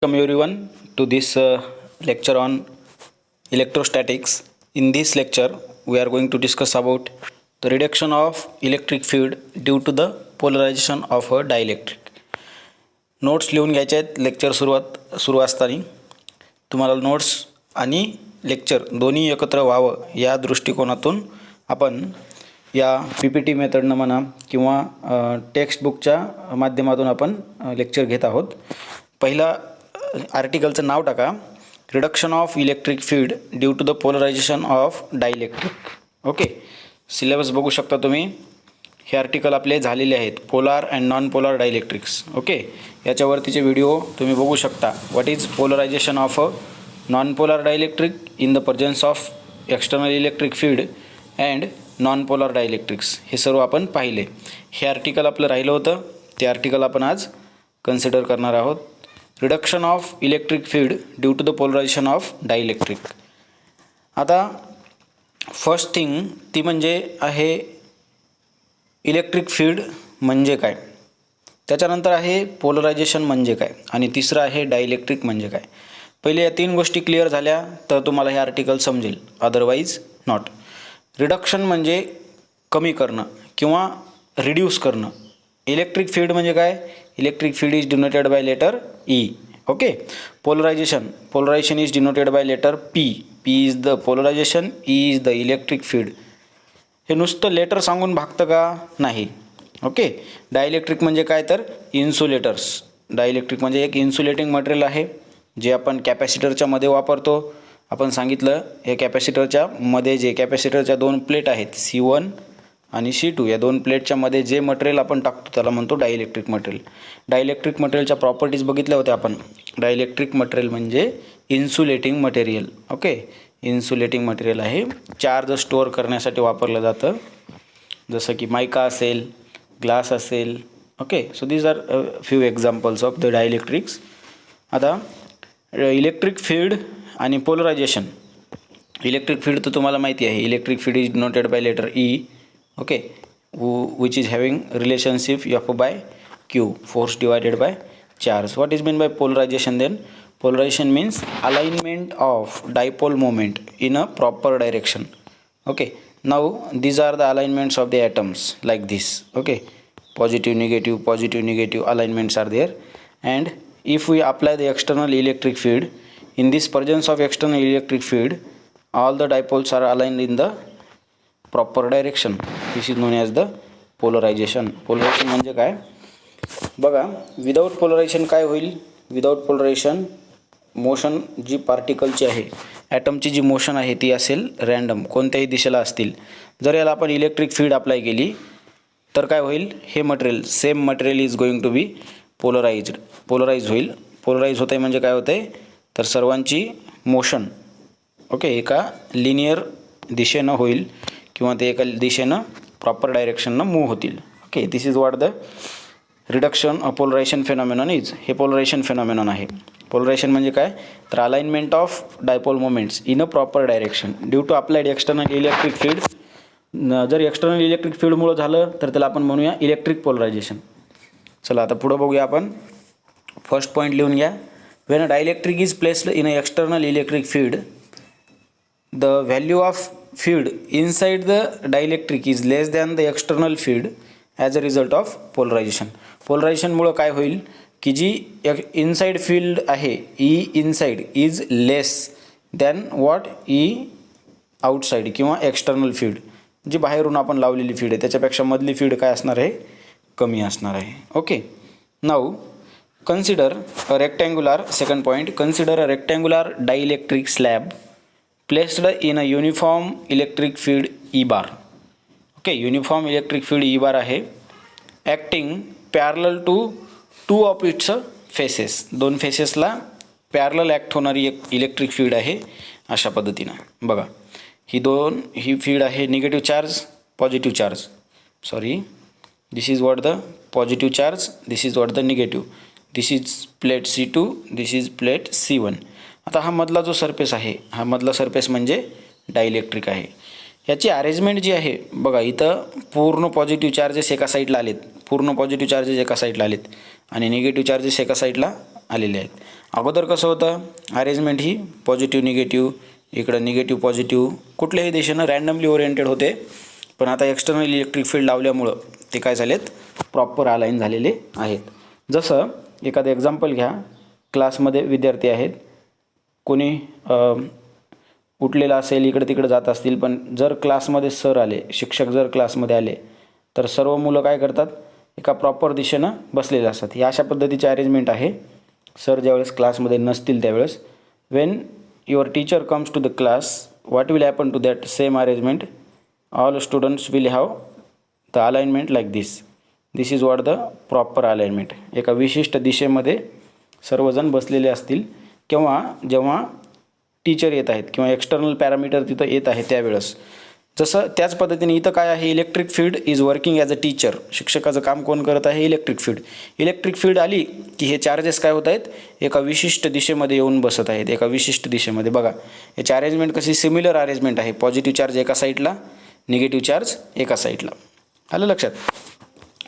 Welcome everyone to this lecture on electrostatics. In this lecture, we are going to discuss about the reduction of electric field due to the polarization of a dielectric. Notes लिहून घ्यायचे आहेत. Lecture सुरू असताना तुम्हाला notes आणि lecture दोन्ही एकत्र व्हावं या दृष्टिकोनातून आपण या PPT मेथडनं म्हणा किंवा टेक्स्टबुकच्या माध्यमातून आपण लेक्चर घेत आहोत. पहिला आर्टिकलचं नाव टाका, reduction of electric field due to the polarisation of dielectric. Okay, syllabus बघू शकता तुम्ही. हे आर्टिकल आपले झालेले आहेत, polar and non polar dielectrics. Okay, याच्यावरतीचे व्हिडिओ तुम्ही बघू शकता. What is polarisation of a non polar dielectric in the presence of external electric field and non polar dielectrics, हे सर्व आपण पाहिले. हे आर्टिकल आपलं राहिलं होतं, ते आर्टिकल आपण आज कन्सिडर करणार आहोत. Reduction of electric field due to the polarisation of dielectric. आता फर्स्ट थिंग ती म्हणजे आहे इलेक्ट्रिक फील्ड म्हणजे काय, त्याच्यानंतर आहे पोलरायझेशन म्हणजे काय, आणि तिसरं आहे डायलेक्ट्रिक म्हणजे काय. पहिले या तीन गोष्टी क्लिअर झाल्या तर तुम्हाला हे आर्टिकल समजेल, अदरवाईज नॉट. रिडक्शन म्हणजे कमी करणं किंवा रिड्यूस करणं. इलेक्ट्रिक फील्ड म्हणजे काय, electric field is denoted by letter E. Okay, polarisation is denoted by letter P. P is the polarisation, E is the electric field. हे नुसतं लेटर सांगून भागतं का, नाही. ओके, डायलेक्ट्रिक म्हणजे काय तर इन्सुलेटर्स. डायलेक्ट्रिक म्हणजे एक इन्सुलेटिंग मटेरियल आहे जे आपण कॅपॅसिटरच्या मध्ये वापरतो. आपण सांगितलं हे कॅपॅसिटरच्या मध्ये जे कॅपॅसिटरच्या दोन प्लेट आहेत C1 आणि C2, या दोन प्लेटच्या मध्ये जे मटेरियल आपण टाकतो त्याला म्हणतो डायलेक्ट्रिक मटेरियल. डायलेक्ट्रिक मटेरियलच्या प्रॉपर्टीज बघितल्या होत्या आपण. डायलेक्ट्रिक मटेरियल म्हणजे insulating material. Okay, insulating material आहे, चार्ज स्टोअर करण्यासाठी वापरलं जातं, जसं की मायका असेल, ग्लास असेल. Okay, so these are few examples of the dielectrics. आता इलेक्ट्रिक फील्ड आणि पोलरायझेशन. इलेक्ट्रिक फील्ड तर तुम्हाला माहिती आहे, electric field is denoted by letter E. Okay, which is having relationship F by Q, force divided by charge. What is meant by polarization then? Polarization means alignment of dipole moment in a proper direction. Okay, now these are the alignments of the atoms like this. Okay, positive negative alignments are there. And if we apply the external electric field, in this presence of external electric field, all the dipoles are aligned in the proper direction. This is known as the polarisation. Polarisation म्हणजे काय बघा, without polarisation काय होईल, without polarisation motion जी पार्टिकलची आहे, ॲटमची जी motion आहे ती असेल रँडम, कोणत्याही दिशेला असतील. जर याला आपण इलेक्ट्रिक फील्ड अप्लाय केली तर काय होईल, हे material same material is going to be polarise होईल. पोलराइज होत आहे म्हणजे काय होतं आहे तर सर्वांची मोशन ओके एका लिनियर दिशेनं होईल किंवा ते एका दिशेनं प्रॉपर डायरेक्शननं मूव्ह होतील. Okay, this is what the reduction of polarisation phenomenon is. हे पोलरायझेशन फेनॉमेनॉन आहे. पोलरायझेशन म्हणजे काय तर alignment of dipole moments in a proper direction due to applied external electric field. जर एक्सटर्नल इलेक्ट्रिक फील्डमुळे झालं तर त्याला आपण म्हणूया इलेक्ट्रिक पोलरायझेशन. चला आता पुढं बघूया आपण. फर्स्ट पॉईंट लिहून घ्या. When a dielectric is placed in a external electric field, the value of field inside the dielectric is less than the external field as a result of polarization. Polarization मुळे काय होईल की जी inside field आहे E inside is less than what E outside किंवा external field, जी बाहेरून आपण लावलेली field आहे त्याच्यापेक्षा मधली फील्ड काय असणार आहे, कमी असणार आहे. Okay, now consider a rectangular. Second point, consider a rectangular dielectric slab placed in a uniform electric field E bar. Okay, uniform electric field E bar आहे, acting parallel to two of its faces. दोन फेसेसला parallel act होणारी एक electric field आहे. अशा पद्धतीनं बघा, ही field आहे negative charge, positive charge. Sorry, this is what the positive charge, this is what the negative. This is plate C2, this is plate C1. आता हा मधला जो सरफेस आहे, हा मधला सरफेस म्हणजे डायलेक्ट्रिक आहे. याची अरेंजमेंट जी आहे बघा, इथं पूर्ण पॉझिटिव्ह चार्जेस एका साईडला आलेत, पूर्ण पॉझिटिव्ह चार्जेस एका साईडला आलेत आणि निगेटिव्ह चार्जेस एका साईडला आलेले आहेत. अगोदर कसं होतं, अरेंजमेंट ही पॉझिटिव्ह निगेटिव्ह, इकडं निगेटिव्ह पॉझिटिव्ह, कुठल्याही दिशेनं रँडमली ओरिएंटेड होते. पण आता एक्सटर्नल इलेक्ट्रिक फील्ड लावल्यामुळं ते काय झालेत, प्रॉपर अलाइन झालेले आहेत. जसं एखादं एक्झाम्पल घ्या, क्लासमध्ये विद्यार्थी आहेत, कोणी उठलेला असेल, इकडे तिकडे जात असतील, पण जर क्लासमध्ये सर आले, शिक्षक जर क्लासमध्ये आले, तर सर्व मुलं काय करतात, एका प्रॉपर दिशेनं बसलेले असतात. ही अशा पद्धतीची अरेंजमेंट आहे. सर ज्यावेळेस क्लासमध्ये नसतील त्यावेळेस, when your teacher comes to the class, what will happen to that same arrangement, all students will have the alignment like this. This is what the proper alignment. एका विशिष्ट दिशेमध्ये सर्वजण बसलेले असतील किंवा जेव्हा टीचर येत आहेत किंवा एक्सटर्नल पॅरामीटर तिथं येत आहे त्यावेळेस. जसं त्याच पद्धतीने इथं काय आहे, electric field is working as a teacher. शिक्षकाचं काम कोण करत आहे, इलेक्ट्रिक फील्ड. इलेक्ट्रिक फील्ड आली की हे चार्जेस काय होत आहेत, एका विशिष्ट दिशेमध्ये येऊन बसत आहेत, एका विशिष्ट दिशेमध्ये. बघा याची अरेंजमेंट कशी सिमिलर अरेंजमेंट आहे. पॉझिटिव्ह चार्ज एका साईडला, निगेटिव्ह चार्ज एका साईडला. आलं लक्षात.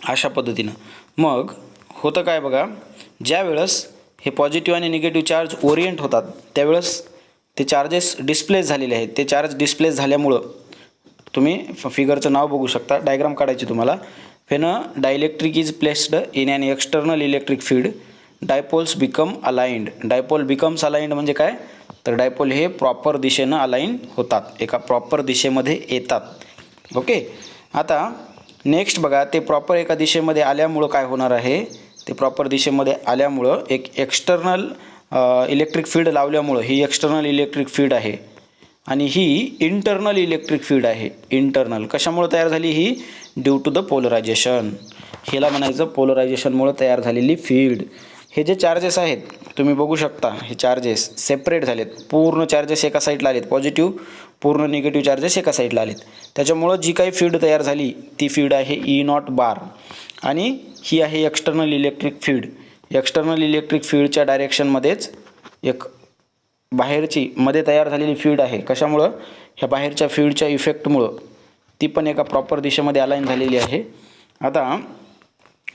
अशा पद्धतीनं मग होतं काय बघा, ज्या वेळेस हे पॉझिटिव्ह आणि निगेटिव्ह चार्ज ओरिएंट होतात त्यावेळेस ते चार्जेस डिस्प्लेस झालेले आहेत. ते चार्ज डिस्प्लेस झाल्यामुळं तुम्ही फिगरचं नाव बघू शकता, डायग्राम काढायची तुम्हाला. When a dielectric is placed in an external electric field, dipoles become aligned. Dipole becomes aligned म्हणजे काय, तर डायपोल हे प्रॉपर दिशेनं अलाइन होतात, एका प्रॉपर दिशेमध्ये येतात. ओके. आता नेक्स्ट बघा, ते प्रॉपर एका दिशेमध्ये आल्यामुळं काय होणार आहे, ते प्रॉपर दिशेमध्ये आल्यामुळं एक एक्सटर्नल इलेक्ट्रिक फील्ड लावल्यामुळं ही एक्सटर्नल इलेक्ट्रिक फील्ड आहे आणि ही इंटरनल इलेक्ट्रिक फील्ड आहे. इंटरनल कशामुळे तयार झाली, ही ड्यू टू द पोलरायझेशन. हिला म्हणायचं पोलरायझेशनमुळे तयार झालेली फील्ड. हे जे चार्जेस आहेत तुम्ही बघू शकता, हे चार्जेस सेपरेट झालेत. पूर्ण चार्जेस एका साईडला आलेत पॉझिटिव्ह, पूर्ण निगेटिव्ह चार्जेस एका साईडला आलेत. त्याच्यामुळं जी काही फील्ड तयार झाली ती फील्ड आहे ई नॉट बार आणि ही आहे external electric field. External electric फील्डच्या डायरेक्शनमध्येच एक बाहेरची मध्ये तयार झालेली फील्ड आहे. कशामुळं, ह्या बाहेरच्या फील्डच्या इफेक्टमुळं ती पण एका प्रॉपर दिशेमध्ये अलाइन झालेली आहे. आता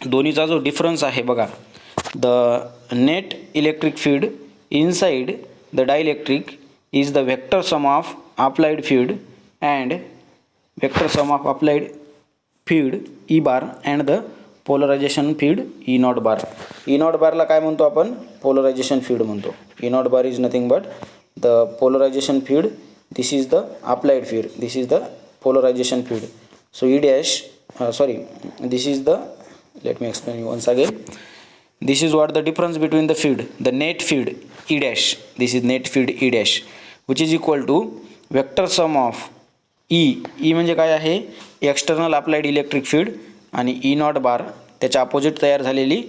दोन्हीचा जो डिफरन्स आहे बघा, the net electric field inside the dielectric is the vector sum of applied field and vector sum of applied field E bar and the polarisation field E not bar. E not बारला काय म्हणतो आपण, polarisation field म्हणतो. E not bar is nothing but the polarisation field. This is the applied field, this is the polarisation field. So E dash this is the, let me explain you once again. This is what the difference between the field, the net field E dash, this is net field E dash, which is equal to vector sum of E म्हणजे काय आहे, external applied electric field आणि E not बार त्याच्या opposite तयार झालेली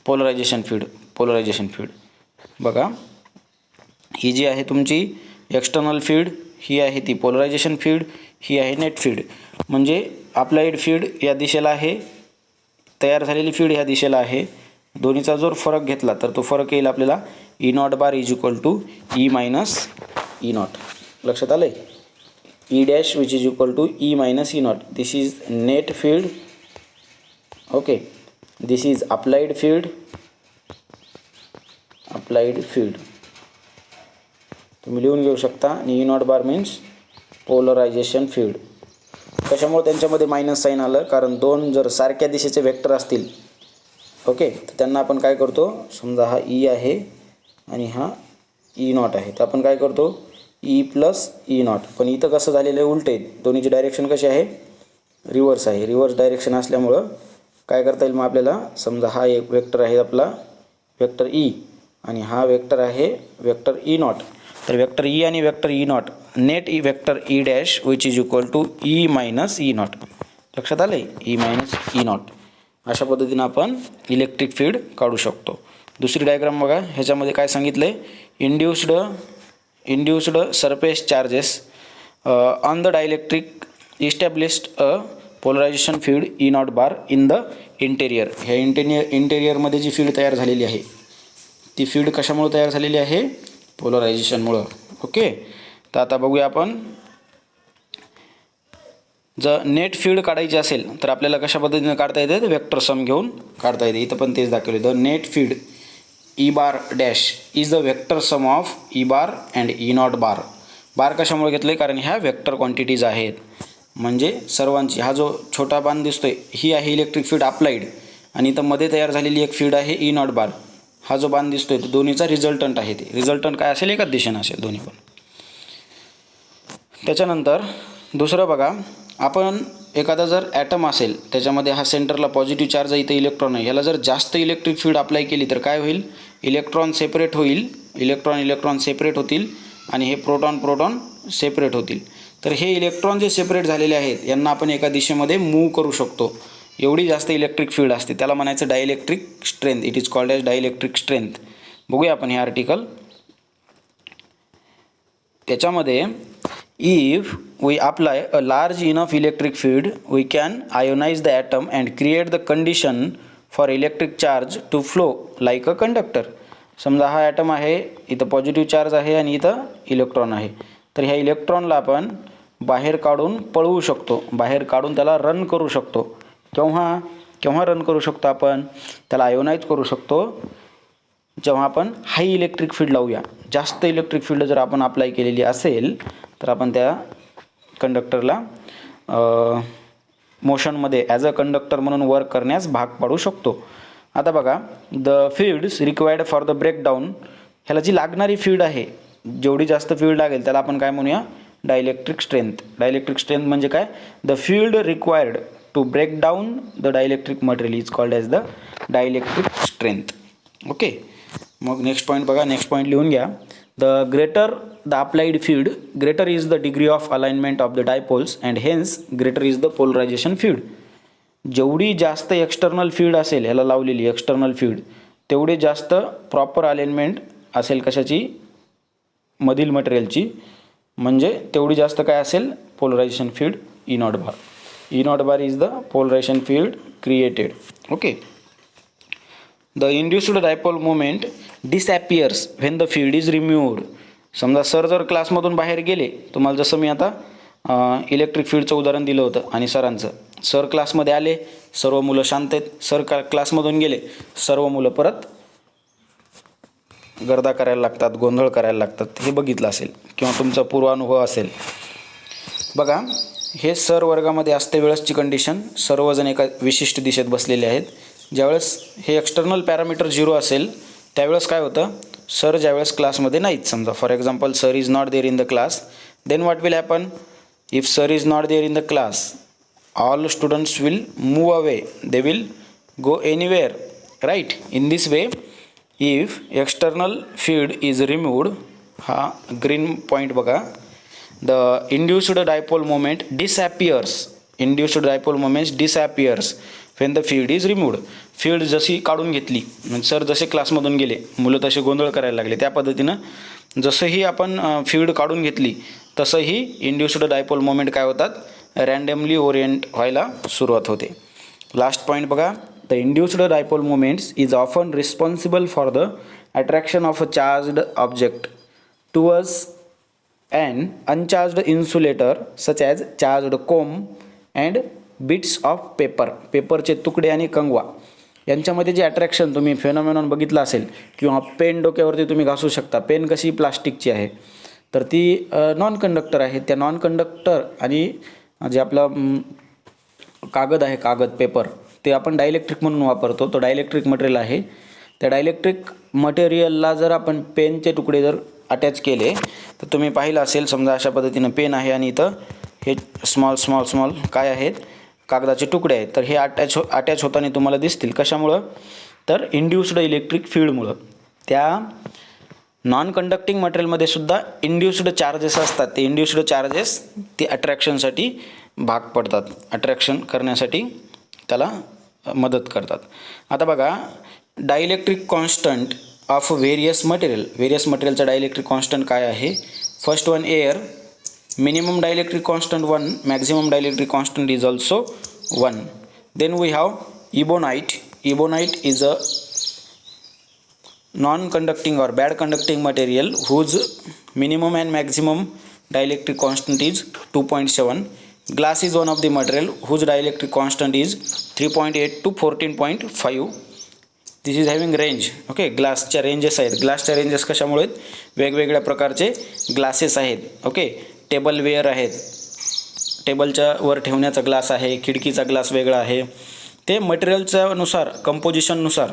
polarisation field. बघा ही जी आहे तुमची एक्सटर्नल फील्ड, ही आहे ती पोलरायझेशन फील्ड, ही आहे नेट फील्ड. म्हणजे अप्लाइड फील्ड या दिशेला आहे, तयार झालेली फील्ड ह्या दिशेला आहे. दोन्हीचा जर फरक घेतला तर तो फरक येईल आपल्याला E not bar is equal to E minus E not. लक्षात आलं आहे. E dash which is equal to E minus E not. This is net field. Okay, this is applied field. तुम्ही लिहून घेऊ शकता. आणि E not bar means polarisation field. कशामुळे त्यांच्यामध्ये मायनस साईन आलं, कारण दोन जर सारख्या दिशेचे वेक्टर असतील, ओके, तर त्यांना आपण काय करतो, समजा हा ई आहे आणि हा ई नॉट आहे, तर आपण काय करतो ई प्लस ई नॉट. पण इथं कसं झालेलं आहे, उलटे, दोन्हीची डायरेक्शन कशी आहे, रिव्हर्स आहे. रिव्हर्स डायरेक्शन असल्यामुळं काय करता येईल मग आपल्याला, समजा हा एक वेक्टर आहे आपला वेक्टर ई आणि हा वेक्टर आहे वेक्टर ई नॉट. तर वेक्टर ई आणि vector E not, net E vector E dash which is equal to E minus E not. लक्षात आलं आहे, ई मायनस ई नॉट. अशा पद्धतीनं आपण इलेक्ट्रिक फील्ड काढू शकतो. दुसरी डायग्राम बघा, ह्याच्यामध्ये काय सांगितलं आहे, induced surface charges on the dielectric established a polarisation field E not bar in the interior. ह्या इंटेरियरमध्ये जी फील्ड तयार झालेली आहे ती फील्ड कशामुळे तयार झालेली आहे, पोलरायझेशनमुळं. ओके, तर आता बघूया आपण, जर नेट फील्ड काढायची असेल तर आपल्याला कशा पद्धतीने काढता येते, वेक्टर सम घेऊन काढता येते. इथं पण तेच दाखवले, the net field E bar dash is the vector sum of E bar and E not bar. Bar कशामुळे घेतले, कारण ह्या वेक्टर क्वांटिटीज आहेत. म्हणजे सर्वांची हा जो छोटा बाण दिसतोय ही आहे इलेक्ट्रिक फील्ड अप्लाइड, आणि इथं मध्ये तयार झालेली एक फील्ड आहे ई नॉट बार. हा जो बाण दिसतोय तो दोन्हीचा रिझल्टंट आहे. ते रिझल्टंट काय असेल, एकाच दिशेनं असेल दोन्ही पण. त्याच्यानंतर दुसरं बघा, आपण एखादा जर ॲटम असेल त्याच्यामध्ये हा सेंटरला पॉझिटिव्ह चार्ज आहे, इथं इलेक्ट्रॉन आहे, ह्याला जर जास्त इलेक्ट्रिक फील्ड अप्लाय केली तर काय होईल, इलेक्ट्रॉन सेपरेट होईल, इलेक्ट्रॉन सेपरेट होतील आणि हे प्रोटॉन सेपरेट होतील. तर हे इलेक्ट्रॉन जे सेपरेट झालेले आहेत यांना आपण एका दिशेमध्ये मूव्ह करू शकतो. एवढी जास्त इलेक्ट्रिक फील्ड असते, त्याला म्हणायचं dielectric strength. It is called as dielectric strength. बघूया आपण हे आर्टिकल. त्याच्यामध्ये if we apply a large enough electric field we can ionize the atom and create the condition for electric charge to flow like a conductor. समजा हा item आहे, इथं positive charge आहे आणि इथं इलेक्ट्रॉन आहे. तर ह्या इलेक्ट्रॉनला आपण बाहेर काढून पळवू शकतो, बाहेर काढून त्याला रन करू शकतो. केव्हा रन करू शकतो आपण, त्याला आयोनाइज करू शकतो जेव्हा आपण हाय इलेक्ट्रिक फील्ड लावूया. जास्त इलेक्ट्रिक फील्ड जर आपण अप्लाय केलेली असेल तर आपण त्या कंडक्टरला मोशनमध्ये ॲज अ कंडक्टर म्हणून वर्क करण्यास भाग पाडू शकतो. आता बघा, the fields required for the breakdown, ह्याला जी लागणारी फील्ड आहे, जेवढी जास्त फील्ड लागेल त्याला आपण काय म्हणूया, डायइलेक्ट्रिक स्ट्रेंथ. डायइलेक्ट्रिक स्ट्रेंथ म्हणजे काय, the field required to break down the dielectric material is called as the dielectric strength. Okay, मग नेक्स्ट पॉईंट बघा, नेक्स्ट पॉईंट लिहून घ्या. The greater the applied field, greater is the degree of alignment of the dipoles and hence greater is the polarization field. जेवढी जास्त external field असेल ह्याला लावलेली external field, तेवढी जास्त प्रॉपर अलाइनमेंट असेल कशाची, मधील मटेरियलची, म्हणजे तेवढी जास्त काय असेल, polarisation field E not bar. E not bar is the polarisation field created. Okay, the induced dipole moment disappears when the field is removed. समजा सर जर क्लासमधून बाहेर गेले, तुम्हाला जसं मी आता इलेक्ट्रिक फील्डचं उदाहरण दिलं होतं आणि सरांचं, सर क्लासमध्ये आले, सर्व मुलं शांत आहेत, सर क्लासमधून गेले, सर्व मुलं परत गर्दा करायला लागतात, गोंधळ करायला लागतात. हे बघितलं असेल किंवा तुमचा पूर्वानुभव असेल. बघा, हे सर वर्गामध्ये असते वेळेसची कंडिशन, सर्वजण एका विशिष्ट दिशेत बसलेले आहेत. ज्यावेळेस हे एक्सटर्नल पॅरामीटर 0 असेल त्यावेळेस काय होतं, सर ज्यावेळेस क्लासमध्ये नाहीत, समजा for example sir is not there in the class, then what will happen, if sir is not there in the class all students will move away, they will go anywhere, right. In this way if external field is removed, हा green point बघा, the induced dipole moment disappears. Induced dipole moments disappears when the field is removed. Field जशी काढून घेतली, म्हणजे sir जसे क्लासमधून गेले, मुलं तसे गोंधळ करायला लागले, त्या पद्धतीनं जसंही आपण फील्ड काढून घेतली तसंही इंड्युस्ड डायपोल मोमेंट काय होतात, रँडमली ओरिएंट व्हायला सुरुवात होते. लास्ट पॉईंट बघा, the induced dipole moments is often responsible for the attraction of a charged object towards and uncharged insulator such as charged comb and bits of paper. पेपरचे तुकडे आणि कंगवा यांच्यामध्ये जे अट्रॅक्शन तुम्ही फेनॉमेनॉन बघितला असेल, किंवा पेन डोक्यावरती तुम्ही घासू शकता. पेन कशी प्लास्टिकची आहे, तर ती नॉन कंडक्टर आहे. त्या नॉन कंडक्टर आणि जे आपला कागद आहे, कागद पेपर, ते आपण डायइलेक्ट्रिक म्हणून वापरतो. तो डायइलेक्ट्रिक मटेरियल आहे. त्या डायइलेक्ट्रिक मटेरियलला जर आपण पेनचे तुकडे जर अटॅच केले तर तुम्ही पाहिलं असेल, समजा अशा पद्धतीनं पेन आहे आणि इथं हे स्मॉल काय आहेत, कागदाचे तुकडे आहेत. तर हे अटॅच होताना तुम्हाला दिसतील. कशामुळं, तर इंड्युस्ड इलेक्ट्रिक फील्डमुळं. त्या नॉन कंडक्टिंग मटेरियलमध्ये सुद्धा इंड्युस्ड चार्जेस असतात. ते इंड्युस्ड चार्जेस ते अट्रॅक्शनसाठी भाग पडतात, अट्रॅक्शन करण्यासाठी त्याला मदत करतात. आता बघा, डायइलेक्ट्रिक कॉन्स्टंट ऑफ व्हेरियस मटेरियलचा डायइलेक्ट्रिक कॉन्स्टंट काय आहे. First one air, minimum dielectric constant 1, maximum dielectric constant is also 1. Then we have ebonite. Ebonite is a non-conducting or bad conducting material whose minimum and maximum dielectric constant is 2.7. Glass is one of the material whose dielectric constant is 3.8 to 14.5. This is having range. Okay, ग्लासच्या ranges आहेत. ग्लासच्या ranges कशामुळे आहेत? वेगवेगळ्या प्रकारचे glasses आहेत. Okay, टेबलवेअर आहेत, टेबलच्या वर ठेवण्याचा ग्लास आहे, खिडकीचा ग्लास वेगळा आहे. ते मटेरियलच्या नुसार, कंपोजिशननुसार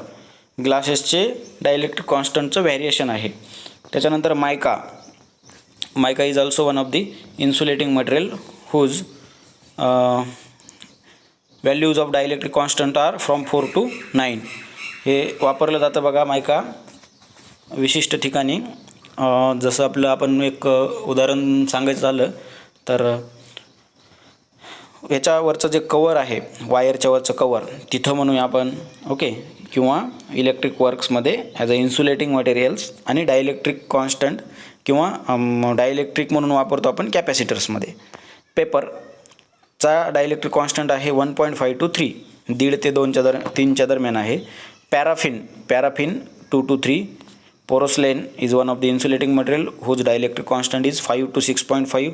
ग्लासेसचे डायलेक्ट्रिक कॉन्स्टंटचं व्हॅरिएशन आहे. त्याच्यानंतर mica. Mica is also one of the insulating material whose values of dielectric constant are from 4 to 9. हे वापरलं जातं बघा मायका विशिष्ट ठिकाणी. जसं आपलं आपण एक उदाहरण सांगायचं झालं तर याच्यावरचं जे कवर आहे, वायरच्या वरचं कवर, तिथं म्हणूया आपण. ओके, किंवा इलेक्ट्रिक वर्क्समध्ये ॲज अ इन्सुलेटिंग मटेरियल्स आणि डायलेक्ट्रिक कॉन्स्टंट किंवा डायलेक्ट्रिक म्हणून वापरतो आपण कॅपॅसिटर्समध्ये. पेपरचा डायलेक्ट्रिक कॉन्स्टंट आहे 1.5 to 3, 1.5 ते 3च्या दरम्यान आहे. Paraffin 2 to 3. Porcelain is one of the insulating material whose dielectric constant is 5 to 6.5.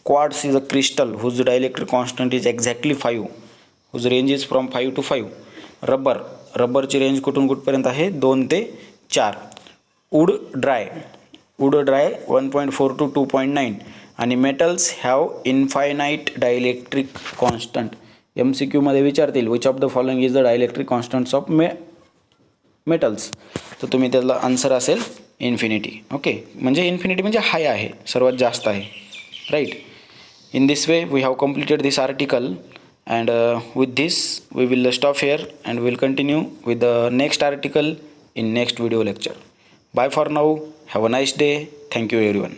Quartz is a crystal whose dielectric constant is exactly 5, whose range is from 5 to 5. रबरची range कुठून कुठपर्यंत आहे? 2 ते 4. Wood dry 1.4 to 2.9. आणि metals have infinite dielectric constant. MCQमध्ये विचारतील which of the following is the dielectric constants of metals, तर तुम्ही त्याला आन्सर असेल इन्फिनिटी. ओके, म्हणजे इन्फिनिटी म्हणजे हाय आहे, सर्वात जास्त आहे, right. In this way we have completed this article, and with this we will stop here and we'll continue with the next article in next video lecture. Bye for now. Have a nice day. Thank you everyone.